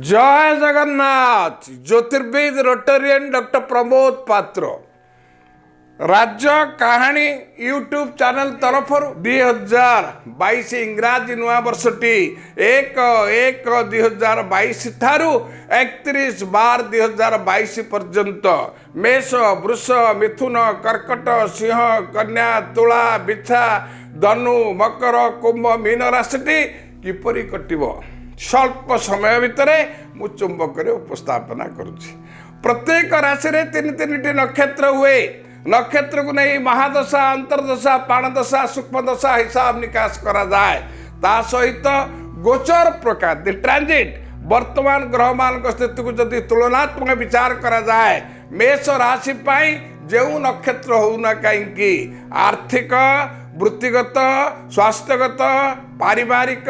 जय Jagannath. ज्योतिर्विद Rotarian doctor Pramod पात्र राज्य कहानी यूट्यूब चैनल तरफ 2022 इंग्राजी नुआ वर्षटी 1/1/2022 ठारू 31/12/2022 पर्यंत मेष वृष मिथुन कर्कट सिंह कन्या तुला बिछा धनु मकर कुंभ मीन राशिटी किपरि कटिबो स्वल्प समय भितर मु चुंबक उपस्थापना करुच्ची। प्रत्येक राशि रे तीन तीन नक्षत्र हुए। नक्षत्र को नहीं महादशा अंतर्दशा प्राणदशा सूक्ष्मदशा हिसाब निकास करा जाए। ता सहित गोचर प्रकार दि ट्रांजिट वर्तमान ग्रह मान स्थिति को जदि तुलनात्मक विचार करा जाए मेष राशि पाई जो नक्षत्र होना कहीं आर्थिक वृत्तिगत स्वास्थ्यगत पारिवारिक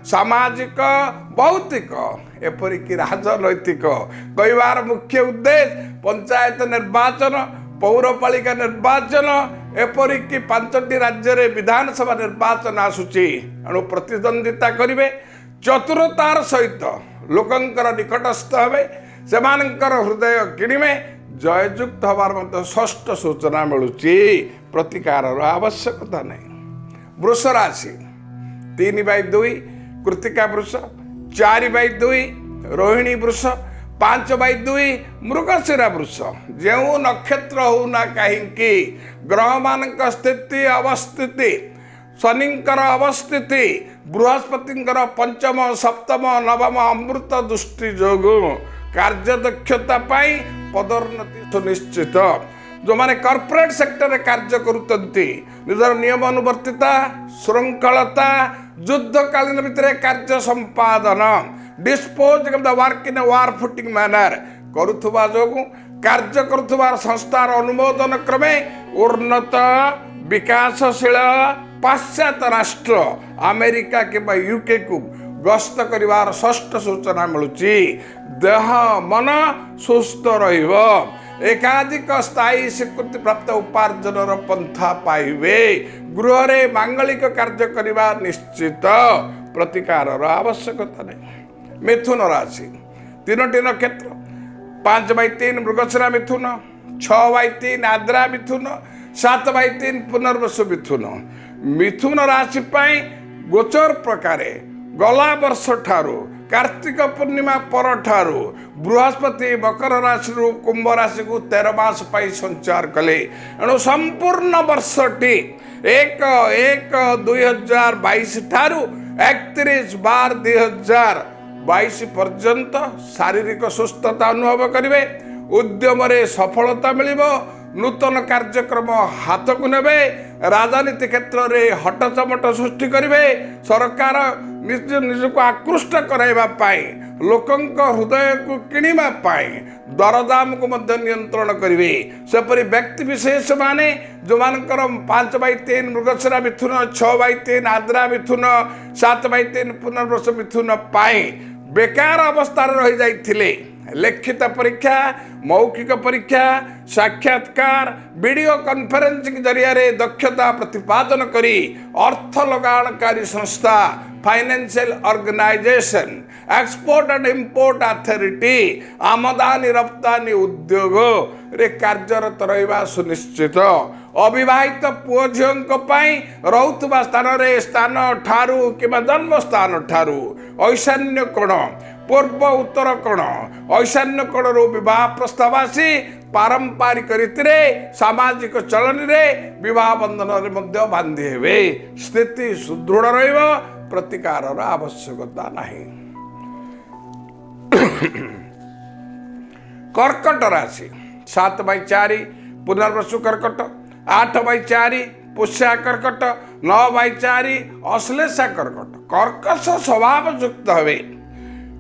सामाजिक भौतिक एपरिक राजनैतिक कहबार मुख्य उद्देश्य पंचायत निर्वाचन पौरपालिका निर्वाचन एपरिक 5टी राज्य रे विधानसभा निर्वाचन आसुची। एणु प्रतिद्वंदिता करिवे चतुरतार सहित लोकंकर निकटस्थ हेबे सेमानंकर हृदय किणिमे जययुक्त हबार मत षष्ठ सूचना मिलुची। प्रतिकार आवश्यकता नहीं। वृष राशि 3/2 कृतिका वृष 4/2 रोहिणी वृष 5/2 मृगशिरा वृष जो नक्षत्र होना कहीं ग्रह मान स्थिति अवस्थिति शनिंकर अवस्थिति बृहस्पतिंकर पंचम सप्तम नवम अमृत दृष्टि जोगु कार्यदक्षता पाई पदोन्नति सुनिश्चित। जो माने कॉर्पोरेट सेक्टर रे कार्य करुतंती निजर नियम अनुवर्तिता श्रृंखलता युद्धकालीन भितर कार्य संपादन dispose of the work in war footing manner करुथुबा जोगु कार्य करुथुबा संस्थार अनुमोदन क्रमे उन्नत विकासशील पाश्चात्य राष्ट्र अमेरिका किंबा यूके को गस्त करिवार षष्ठ सूचना मिलुची। देह मन सुस्थ रहिबो एकाधिक स्थायी स्वीकृति प्राप्त उपार्जन पंथा पाइबे गृह रे मांगलिक कार्य करिवा निश्चित। प्रतिकार आवश्यकता नहीं। मिथुन राशि 3टी नक्षत्र 5/3 मृगशिरा मिथुन 6/3 आद्रा मिथुन 7/3 पुनर्वसु मिथुन। मिथुन राशि पाई गोचर प्रकारे गला वर्ष ठारू कार्तिक पूर्णिमा पर ठारू बृहस्पति मकर राशि कुंभ राशि को 13 मास पाई संचार कले। एणु संपूर्ण वर्षटी 1/1/2022 ठारू 31/12/2022 पर्यंत शारीरिक सुस्थता अनुभव करिवे। उद्यम रे सफलता मिलिबो। नूतन कार्यक्रम हाथ को नेबे। राजनीति क्षेत्र में हटचमट सृष्टि करिवे। सरकार निज को आकृष्ट कराइबा पाई लोकंक हृदय को किणिबा पाई दरदाम को मध्य नियंत्रण करिवे। सेपरि व्यक्ति विशेष माने जो मानकर 5/3 मृगशिरा मिथुन 6/3 आद्रा मिथुन 7/3 पुनर्वसु मिथुन पाई बेकार अवस्था रही जाइथिले लिखित परीक्षा मौखिक परीक्षा साक्षात्कार वीडियो कॉन्फ्रेंसिंग जरिया रे दक्षता प्रतिपादन करी अर्थ लगानकारी संस्था financial organisation export and import authority आमदानी रप्तानी उद्योग रे कार्यरत रहिबा सुनिश्चित। अविवाहित पुओ झियों पाई रहुतबा स्थान रे स्थान ठारू किबा जन्म स्थान ठारू ईशान्य कोण पूर्व उत्तर कोण ईशान्य कोण विवाह प्रस्ताव आसी पारंपरिक रीति रे सामाजिक चलन रे विवाह बंधन रे मध्य बांधी हेबे। स्थिति सुदृढ़ रहिबो। प्रतिकार आवश्यकता नहीं। कर्कट राशि 7/4 पुनर्वसु कर्कट 8/4 पुष्या कर्कट 9/4 अश्लेषा कर्कट कर्कश स्वभाव युक्त हवे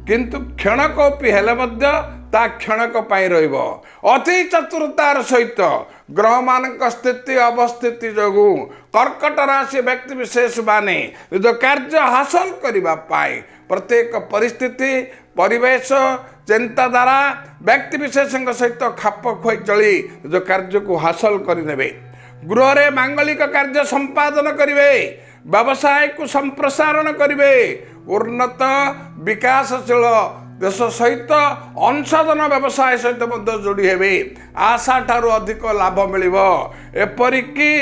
किंतु क्षणकोपी हेले मध्य ता क्षणक पाई रहिबो। अति चतुरतार सहित ग्रह मानक स्थिति अवस्थिति जोगु कर्कट राशि व्यक्ति विशेष माने जो कार्य हासिल करिबा पाई प्रत्येक परिस्थिति परिवेश चिंताधारा व्यक्ति विशेष सहित खाप खुआई चली जो कार्य को हासिल करिनेबे। गृह रे मांगलिक कार्य संपादन करिवे। व्यवसाय को संप्रसारण करिवे। उन्नत विकासशील देश सहित अंशधन व्यवसाय सहित जोड़ी हेबे आशा ठारू अधिक लाभ मिलिबो एपरिकी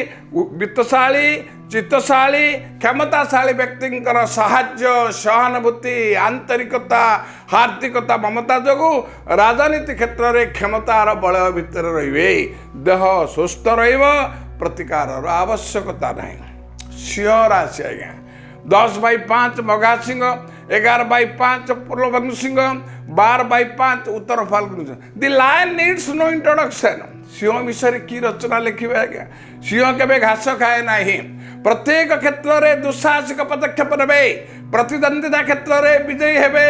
वित्तशाली चित्तशाली क्षमताशाली व्यक्तिंकर साहाय्य सहानुभूति आंतरिकता हार्दिकता ममता जोगु राजनीति क्षेत्र में क्षमतार बल भितर रहिबे देह सुस्थ रहिबो प्रतिकार आवश्यकता नहीं। सिंह राशि आज्ञा 10/5 मघा सिंह 11/5 पूर्व सिंह 12/5 उत्तर फाल्गुन the lion needs no introduction. सिंह विषय की रचना लिखिबे आज्ञा सिंह केबे घास खाए नहीं प्रत्येक क्षेत्र में दुस्साहसिक पदक्षेप नेबे प्रतिद्वंदिता क्षेत्र में विजयी हेबे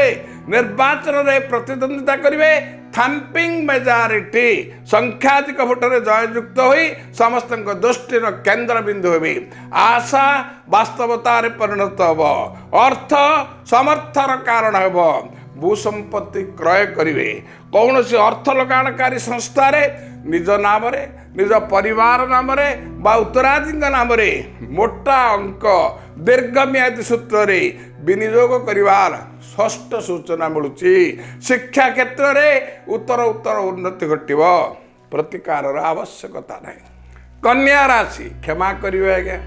निर्वाचन में प्रतिद्वंदिता करिवे थम्पिंग मेजॉरिटी संख्याधिक भोटर जययुक्त होई समस्त दृष्टिर केन्द्र बिंदु हेबे आशा वास्तवतार परिणत हेब अर्थ समर्थर कारण हेब भूसंपत्ति क्रय करिवे कौन से अर्थ लगाणकारी संस्था निज नाम निज परिवार नाम बा उत्तराधि नाम मोटा अंक दीर्घम्यादी सूत्र विनियोग करिवार षष्ठ सूचना मिलुची शिक्षा क्षेत्र में उत्तर उत्तर उन्नति घटिव प्रतिकार आवश्यकता नहीं। कन्या राशि क्षमा करिवे आज्ञा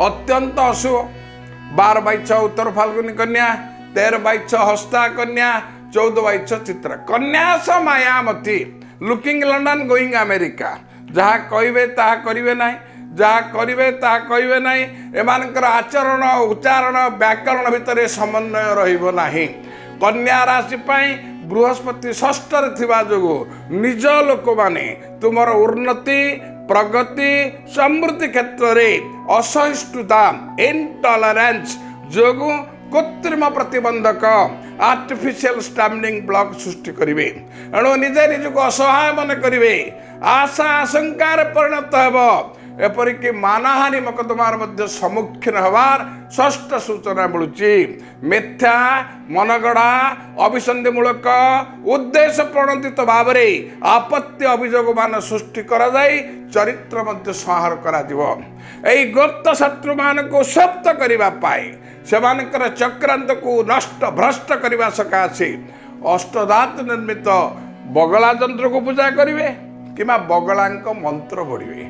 अत्यंत अशुभ 12/6 उत्तर फाल्गुनी कन्या 13/6 हस्ता कन्या 14/6 चित्रा कन्या स मायामती लुकिंग लंडन गोइंग अमेरिका जहाँ कहिबे ताहा करिवे नाही जहाँ करिवे ताहा कहिबे नाही एमानकर आचरण उच्चारण व्याकरण भितर समन्वय रहिबो नाही। कन्या राशि पाई बृहस्पति षष्ठ रे थिबा जोगु निज लोक माने तुमर उन्नति प्रगति समृद्धि क्षेत्र में असहिष्णुता इनटॉलरेंस जोगु कृत्रिम प्रतिबंधक आर्टिफिशियल स्टैंडिंग ब्लॉक सृष्टि करिवे एणु निजे निजको असहाय मन करिवे आशा आशंकार परिणत हेबो एपरिकी मानहानि मकदमार मध्य सम्मुखीन हबार षष्ठ सूचना मिलुची मिथ्या मनगढ़ा अभिसंधिमूलक उद्देश्य प्रणोदित भाव आपत्ति अभियोग मान सृष्टि करा जाई चरित्र मध्य संहार करा दिबो एई गुप्त शत्रु मान को सप्त करिबा पाई सेमानकर चक्रांत को नष्ट भ्रष्ट करने सकाशे अष्टधातु निर्मित बगला यंत्र को पूजा करिवे किमा बगला मंत्र पढ़िवे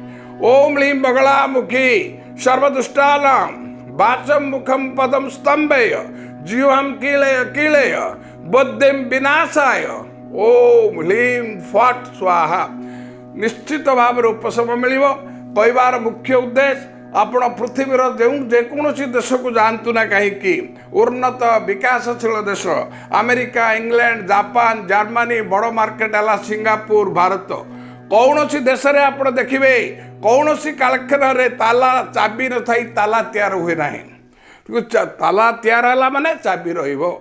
ओम ह्लीं बगला मुखी सर्वदुष्टानां वाचम मुखम पदम स्तंभय जीवम कीलय कीलय बुद्धिं विनाशाय ओम ह्लीं फट स्वाहा निश्चित भाव उपशम मिलिबो कहबार मुख्य उद्देश्य आपण पृथ्वीर जो जेकोसी देश को जातु ना कहीं उन्नत विकासशील देश अमेरिका इंग्लैंड जापान जर्मनी बड़ मार्केट है सिंगापुर भारत कौन सी देश में आप देखिए कौन सी कालक्षेत्र में ताला चाबी न थी ताला तैयार हुए ना ताला तैयार है माने चाबी रहिबो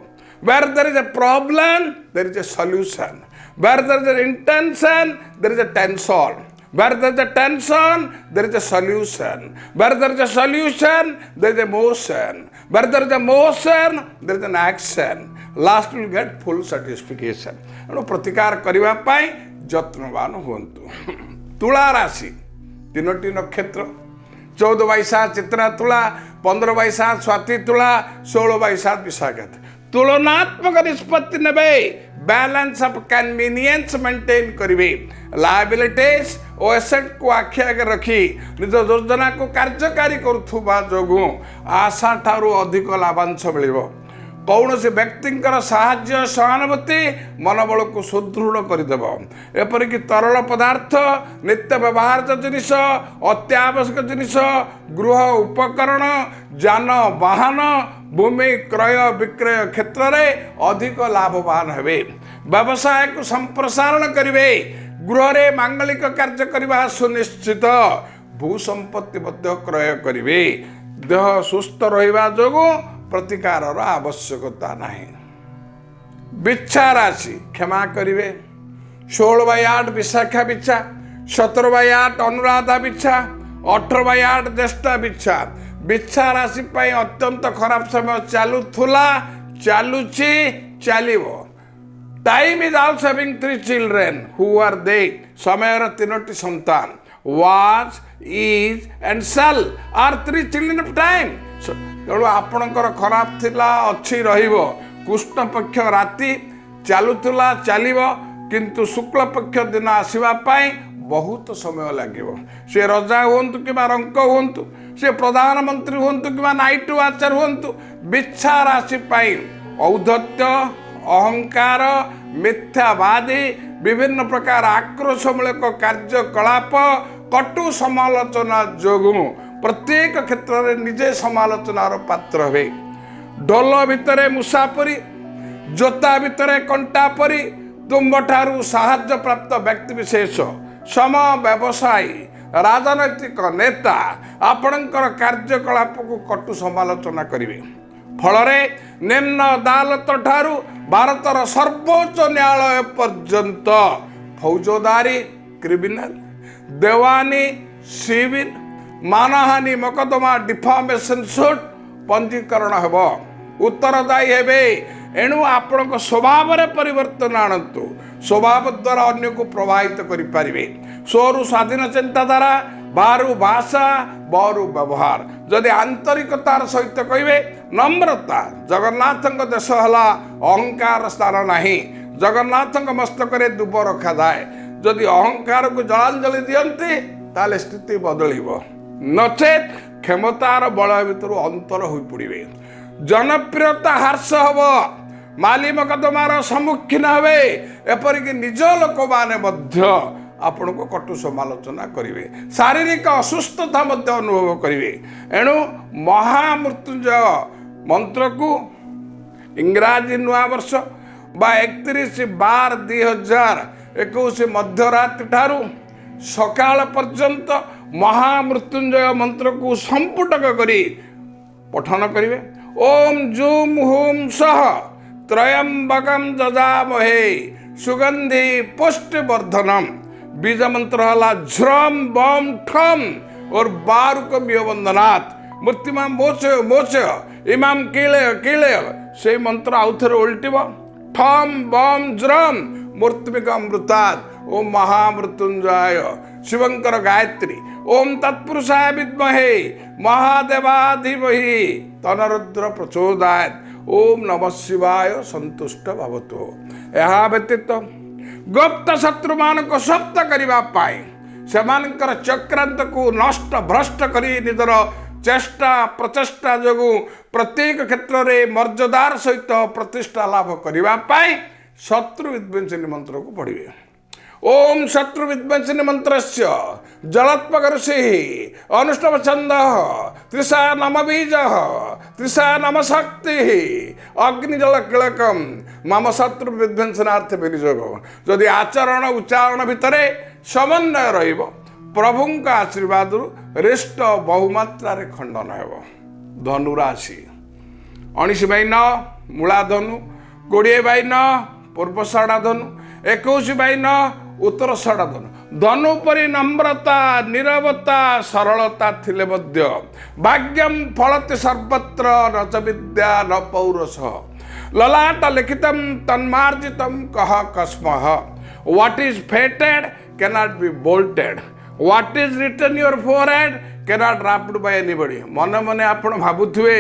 where there is a problem there is a solution where there is an intention there is a tension where there is a tension there is a solution where there is a solution there is a motion where there is a motion there is an action last will get full satisfaction एणु प्रतिकार करने पाई जत्नवान हुंतु। तुला राशि 3टी नक्षत्र 14/7 चित्रा तुला 15/7 स्वाति तुला 16/7 विशाखा तुलनात्मक निष्पत्ति नेबे बैलेंस ऑफ कन्वीनियंस मेंटेन करिवे लायबिलिटीज और एसेट को आखि आगे रखी निज योजना को कार्यकारी करुथुबा जोगु आशा ठारू अधिक लाभांश मिलिबो कौन से व्यक्तिंकर साहाय्य सहानुभूति मनोबल को सुदृढ़ करदेव एपरिक तरल पदार्थ नित्य व्यवहार्य जिनिस अत्यावश्यक जिनिस गृह उपकरण जान वाहन भूमि क्रय विक्रय क्षेत्र में अधिक लाभवान हेबे व्यवसाय को संप्रसारण करिवे गृह रे मांगलिक कार्य करबा सुनिश्चित भूसंपत्ति मध्य क्रय करिवे देह सुस्थ रहिबा जोगु प्रतिकार आवश्यकता नहीं। बिच्छा राशि क्षमा करिवे 16/8 विशाखा बिच्छा 17/8 अनुराधा बिच्छा 18/8 ज्येष्ठा बिच्छा बिच्छा राशि पाई अत्यंत खराब समय चलुला चलुची चलिबो time is also having 3 children who are they समय 3टी संतान was is and shall are 3 children of time तेणु आपणकर खराब थिला अच्छी रहिबो कृष्ण पक्ष राति ଚାଲୁଥିଲା ଚାଲିବ, କିନ୍ତୁ ଶୁକ୍ଳପକ୍ଷ ଦିନ ଆସିବା ପାଇଁ ବହୁତ ସମୟ ଲାଗିବ। ସେ ରଜା ହୁଅନ୍ତୁ କିମ୍ବା ରଙ୍କ ହୁଅନ୍ତୁ, ସେ ପ୍ରଧାନମନ୍ତ୍ରୀ ହୁଅନ୍ତୁ କିମ୍ବା ନାଇଟ୍ ୱାଚର ହୁଅନ୍ତୁ, ବିଚ୍ଛା ରାଶି ପାଇଁ ଔଦ୍ଧତ୍ୟ, ଅହଙ୍କାର, ମିଥ୍ୟାବାଦୀ, ବିଭିନ୍ନ ପ୍ରକାର ଆକ୍ରୋଶମୂଳକ କାର୍ଯ୍ୟକଳାପ, କଟୁ ସମାଲୋଚନା ଯୋଗୁଁ ପ୍ରତ୍ୟେକ କ୍ଷେତ୍ରରେ ନିଜେ ସମାଲୋଚନାର ପାତ୍ର ହେବେ। ଢୋଲ ଭିତରେ ମୁସାପରି, ଜୋତା ଭିତରେ କଣ୍ଟା ପରି ତୁମ୍ଭଠାରୁ ସାହାଯ୍ୟ ପ୍ରାପ୍ତ ବ୍ୟକ୍ତିବିଶେଷ, ସମ ବ୍ୟବସାୟୀ, ରାଜନୈତିକ ନେତା ଆପଣଙ୍କର କାର୍ଯ୍ୟକଳାପକୁ କଟୁ ସମାଲୋଚନା କରିବେ। ଫଳରେ ନିମ୍ନ ଅଦାଲତ ଠାରୁ ଭାରତର ସର୍ବୋଚ୍ଚ ନ୍ୟାୟାଳୟ ପର୍ଯ୍ୟନ୍ତ ଫୌଜଦାରୀ, କ୍ରିମିନାଲ, ଦେୱାନୀ, ସିଭିଲ, ମାନହାନି ମକଦ୍ଦମା, ଡିଫାମେସନ ସୁଟ୍ ପଞ୍ଜୀକରଣ ହେବ, ଉତ୍ତରଦାୟୀ ହେବେ। ଏଣୁ ଆପଣଙ୍କ ସ୍ୱଭାବରେ ପରିବର୍ତ୍ତନ ଆଣନ୍ତୁ। ସ୍ୱଭାବ ଦ୍ୱାରା ଅନ୍ୟକୁ ପ୍ରଭାବିତ କରିପାରିବେ। ସ୍ୱରୁ ସ୍ୱାଧୀନ ଚିନ୍ତାଧାରା, ବାହାରୁ ଭାଷା, ବରୁ ବ୍ୟବହାର। ଯଦି ଆନ୍ତରିକତାର ସହିତ କହିବେ, ନମ୍ରତା। ଜଗନ୍ନାଥଙ୍କ ଦେଶ ହେଲା ଅହଙ୍କାର ସ୍ଥାନ ନାହିଁ। ଜଗନ୍ନାଥଙ୍କ ମସ୍ତକରେ ଦୁବ ରଖାଯାଏ। ଯଦି ଅହଙ୍କାରକୁ ଜଳାଞ୍ଜଳି ଦିଅନ୍ତି ତାହେଲେ ସ୍ଥିତି ବଦଳିବ, ନଚେତ୍ କ୍ଷମତାର ବଳୟ ଭିତରୁ ଅନ୍ତର ହୋଇ ପଡ଼ିବେ। ଜନପ୍ରିୟତା ହ୍ରାସ ହେବ, ମାଲି ମକଦ୍ଦମାର ସମ୍ମୁଖୀନ ହେବେ, ଏପରିକି ନିଜ ଲୋକମାନେ ମଧ୍ୟ ଆପଣଙ୍କୁ କଟୁ ସମାଲୋଚନା କରିବେ, ଶାରୀରିକ ଅସୁସ୍ଥତା ମଧ୍ୟ ଅନୁଭବ କରିବେ। ଏଣୁ ମହାମୃତ୍ୟୁଞ୍ଜୟ ମନ୍ତ୍ରକୁ ଇଂରାଜୀ ନୂଆବର୍ଷ ବା 31/12/2021 ମଧ୍ୟରାତ୍ରି ଠାରୁ ସକାଳ ପର୍ଯ୍ୟନ୍ତ ମହାମୃତ୍ୟୁଞ୍ଜୟ ମନ୍ତ୍ରକୁ ସମ୍ପୁଟକ କରି ପଠନ କରିବେ। ଓମ୍ ଜୁମ୍ ହୁମ୍ ସହ ତ୍ରୟମ୍ବକମ୍ ଯଜାମହେ ସୁଗନ୍ଧି ପୁଷ୍ଟିବର୍ଦ୍ଧନମ୍। बीज मंत्र है झ्रम बम ठम और बारुकम वंदनाथ मूर्तिमा मोचय मोचय इमाम कीलय कीलय से मंत्र आउ थे उल्टिब ठम बम ज्रम मूर्तिमिक अमृतात् ओम महामृत्युंजय शिवंकर गायत्री ओम तत्पुरुषाय विद्महे महादेवाधिमहि तनरुद्र प्रचोदयात् ओम नमः शिवाय संतुष्ट भवतु। यह व्यतीत गुप्त शत्रु मान को सप्त करने से चक्रांत को नष्ट भ्रष्ट करी निजर चेष्टा प्रचेष्टा जो प्रत्येक क्षेत्र में मर्यादार सहित प्रतिष्ठा लाभ करने शत्रु विध्वंसनी मंत्र को पढ़िए। ओम शत्रु विध्वंसनी मंत्र जलात्मक ऋषि अनुष्टव छंद त्रिशा नम बीज त्रिशा नम शक्ति अग्निजल किलकम मम शत्रु विध्वंसनार्थ विनियोग। जदि आचरण उच्चारण भितर समन्वय रहिब प्रभुंक आशीर्वाद रिष्ट बहुमात्रा खंडन हेब। धनुराशि 19/9 मूला धनु 20/9 पूर्वषाढ़ा धनु 21/9 उत्तरषाढ़ा धनु। धनु परि नम्रता निरवता सरलता थिले मध्य भाग्यम फलति सर्वत्र न च विद्या न पौरुष ललाट लिखितम तन्मार्जितम कह कस्मः। What is fated cannot be bolted, what is written your forehead cannot drafted by anybody. मन मन आपण भाबुथिबे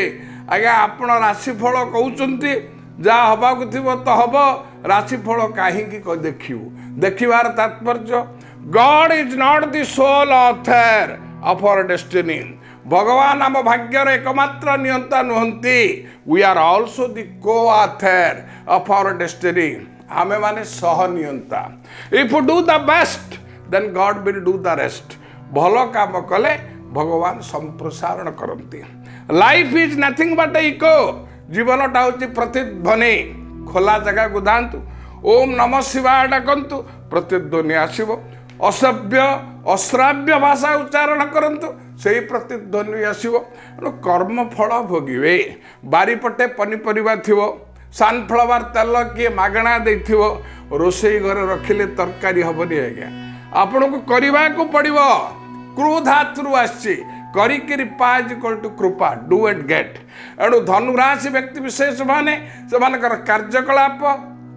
आज्ञा आपण राशिफल कहउचंती जा हबाकु थिबो तो हबो, राशिफल काहे देखिबू। देखिबार तात्पर्य God is not the sole author of our destiny. भगवान आम भाग्यर एकमात्र नियंता नुहंती। We are also the co author of our destiny. आमे माने सह नियंता। If you do the best then God will do the rest. भल काम कले भगवान संप्रसारण करती। Life is nothing but echo. जीवनटा हूँ प्रतिध्वनि। खोला जगह को दातु ओम नमः शिवाय डाकतु प्रतिध्वनि आसब। असभ्य अश्राव्य भाषा उच्चारण करंतु से प्रतिध्वनि आसब। कर्मफल भोगे। बारीपटे पनीपरिया थो सनफ्लावर तेल किए मागणा दे रोषे घर रखिले तरकारी हेनी आज्ञा आपण को करने को पड़ो। क्रोधातु आसी कृपा डू एंड गेट। एणु धनुराशि व्यक्ति विशेष माने कार्यकलाप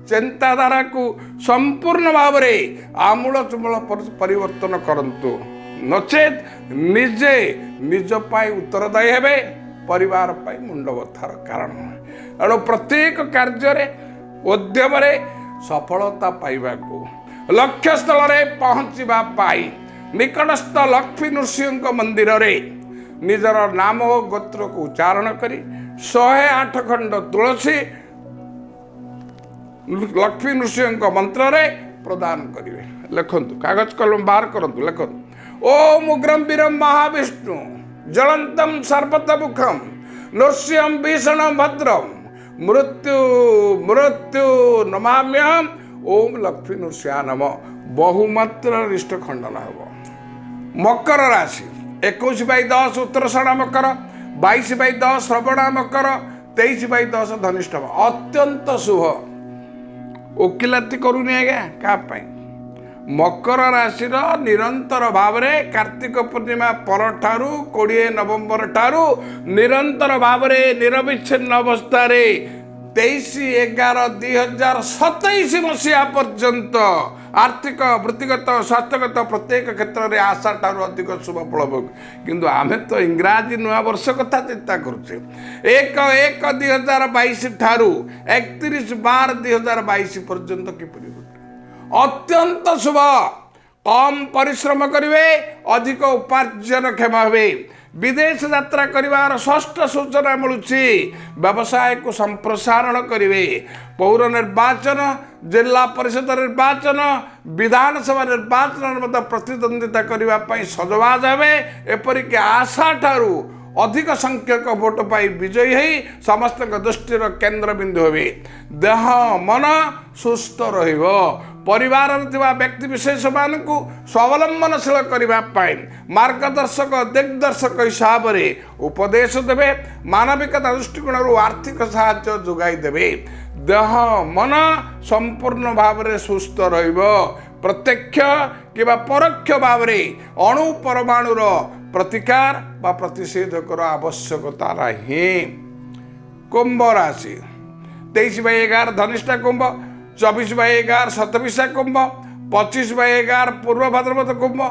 चिंताधारा को संपूर्ण भाव में आमूल चूमूल परिवर्तन करंतु, नचेत निजे निज पाई उत्तरदायी हेबे, परिवार पाई मुंड बथार कारण। एणु प्रत्येक कार्य उद्यम सफलता पाइबाकू लक्ष्यस्थल पहुँचवा पाई निकटस्थ लक्ष्मी नृसिंह मंदिर रे निजर नाम और गोत्र को उच्चारण करी 108 खंड तुलसी लक्ष्मी नृसिंह मंत्र रे प्रदान करेंगे। लिखतु कागज कलम बाहर करतु लिखतु ओम उग्रम वीरम महाविष्णु ज्वलंतम सर्वतमुखम नृसिंहम भीषण भद्रम मृत्यु मृत्यु नमाम्यहम ओम लक्ष्मी नृसिंह नम बहुमात्र रिष्ट खंडन हम। मकर राशि 21/10 उत्तरषाढ़ा मकर 22/10 श्रवणा मकर 23/10 धनिष्ठ अत्यंत शुभ। ओकिलाती करूनी आज्ञा क्या मकर राशि निरंतर भाव में कार्तिक पूर्णिमा पर 20 नवंबर ठारू निरंतर भाव में निरविच्छिन्न अवस्था 23/11/2027 मसीहा पर्यंत आर्थिक वृत्तिगत स्वास्थ्यगत प्रत्येक क्षेत्र में आशा ठारू अधिक शुभ फल भोग किंतु आमे तो इंग्राजी नुआ वर्ष कथा चिंता करुचे 1/1/2022 ठारू 31/12/2022 पर्यंत किपरि अत्यंत शुभ। कम परिश्रम करिवे अधिक उपार्जन क्षम हुए विदेश यात्रा करिवार षष्ठ सूचना मिलुछि व्यवसाय को संप्रसारण करिवे पौर निर्वाचन जिला परिषद निर्वाचन विधानसभा निर्वाचन प्रतिद्वंदिता करने सजबाज हे एपरिक आशा ठारू अधिक संख्यक भोट पाई विजयी होई समस्त दृष्टिर केन्द्र बिंदु हे देह मन सुस्थ रहिबो परिवार व्यक्ति विशेष मानू स्वावलंबनशील करने मार्गदर्शक दिग्दर्शक हिसाब से उपदेश देवे मानविकता दृष्टिकोण आर्थिक साहाय्य जोगाई देवे देह मन संपूर्ण भाव में सुस्थ रहिबो प्रत्यक्ष कि परोक्ष भाव में अणु परमाणुर प्रतिकार बा प्रतिषेधकर आवश्यकता नहीं। कुंभ राशि 23/11 धनिष्ठा कुंभ 24/11 शतभिषा कुंभ 25/11 पूर्व भाद्रपद कुंभ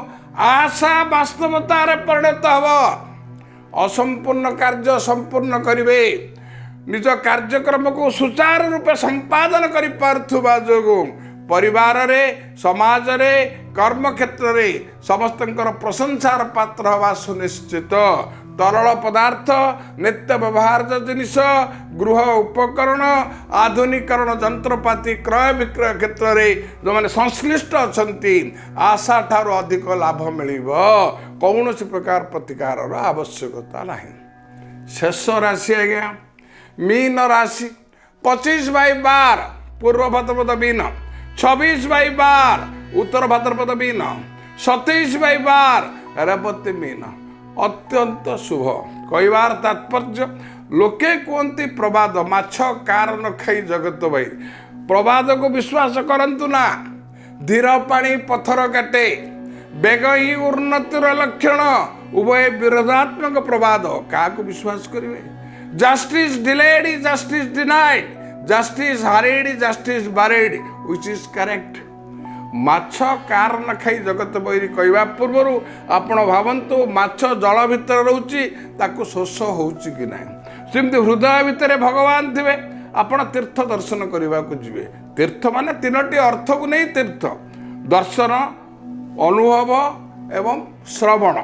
आशा वास्तवता परिणत हब असंपूर्ण कार्य संपूर्ण करिवे निज कार्यक्रम को सुचारू रूपे संपादन करि पारुथुबा जोगु परिवार रे समाज रे कर्म क्षेत्र रे समस्तंकर प्रशंसार पात्र हवा सुनिश्चित तरल पदार्थ नित्य व्यवहार जिनिस गृह उपकरण आधुनिकरण जंत्रपाति क्रय विक्रय क्षेत्र में जो मैंने संश्लिष्ट अच्छा आशा ठारू अधिक लाभ मिल कौन प्रकार प्रतिकार आवश्यकता नहीं। शेष राशि आज्ञा मीन राशि 25/12 पूर्व भाद्रपद मीन 26/12 उत्तर भाद्रपद मीन 27/12 रेवती मीन अत्यंत शुभ। कहबार तात्पर्य लोके कहते प्रवाद माछ कार न खाई जगत भाई प्रवाद को विश्वास करंतु ना धीर पानी पत्थर काटे बेग ही उन्नतिर लक्षण उभय विरोधात्मक प्रवाद क्या विश्वास करेंगे justice delayed is justice denied justice hurried is justice buried which is correct. माछ कार न खाई जगत बैरी कहवा पूर्वर आपण भावतु माछ जल भितर रोचे ताकू शोष होउची कि ना सेमती हृदय भितर भगवान थे आपण तीर्थ दर्शन करने को जी तीर्थ माने तीनोटी अर्थ को नहीं तीर्थ दर्शन अनुभव एवं श्रवण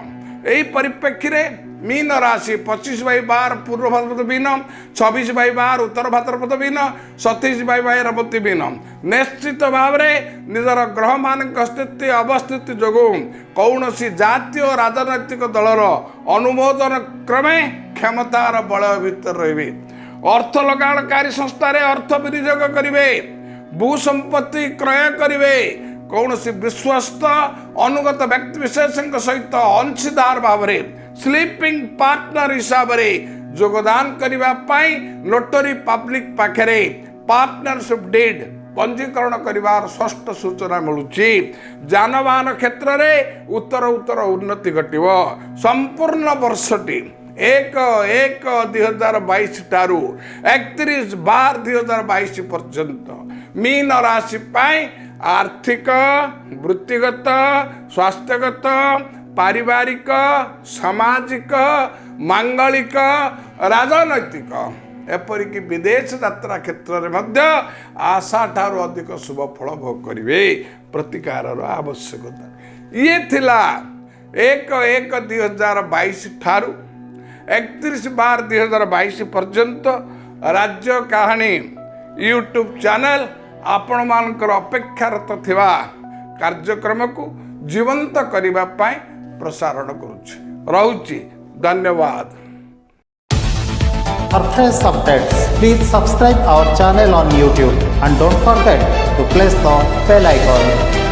यही परिप्रेक्षी मीन राशि 25/12 पूर्व भाद्रपद मीन 26/12 उत्तर भाद्रपद मीन 27/12 रेवती मीन निश्चित भाव में निजर ग्रह मान स्थिति अवस्थिति जो कौन जातीय राजनैतिक दलर अनुमोदन क्रमे क्षमतार बल भीतर रही अर्थ लगाणकारी संस्था अर्थ विनियोग करेंगे भूसंपत्ति क्रय करेंगे कौन विश्वस्त अनुगत व्यक्ति विशेष सहित अंशीदार भाव में स्लीपिंग पार्टनर हिसाब से योगदान करने नोटरी पब्लिक पाखे पार्टनरशिप डीड पंजीकरण कर षष्ठ सूचना मिलूँ जानवाहन क्षेत्र में उत्तर उत्तर उन्नति घटव संपूर्ण वर्षटी 1/1/2022 ठारू 31/12/2022 पर्यंत मीन राशि आर्थिक वृत्तिगत स्वास्थ्यगत पारिवारिक सामाजिक मांगलिक राजनैतिक एपरिक विदेश यात्रा क्षेत्र में आशा ठारू अधिक शुभ फल भोग करेंगे। प्रतिकार आवश्यकता ये थिला 1/1/2022 ठारू 31/12/2022 पर्यंत राज्य कहानी यूट्यूब चैनल आपण मानकर अपेक्षारत थिबा कार्यक्रम को जीवंत करने प्रसारण करुच्ची। धन्यवाद। For fresh updates, please subscribe our channel on YouTube and don't forget to press the bell icon.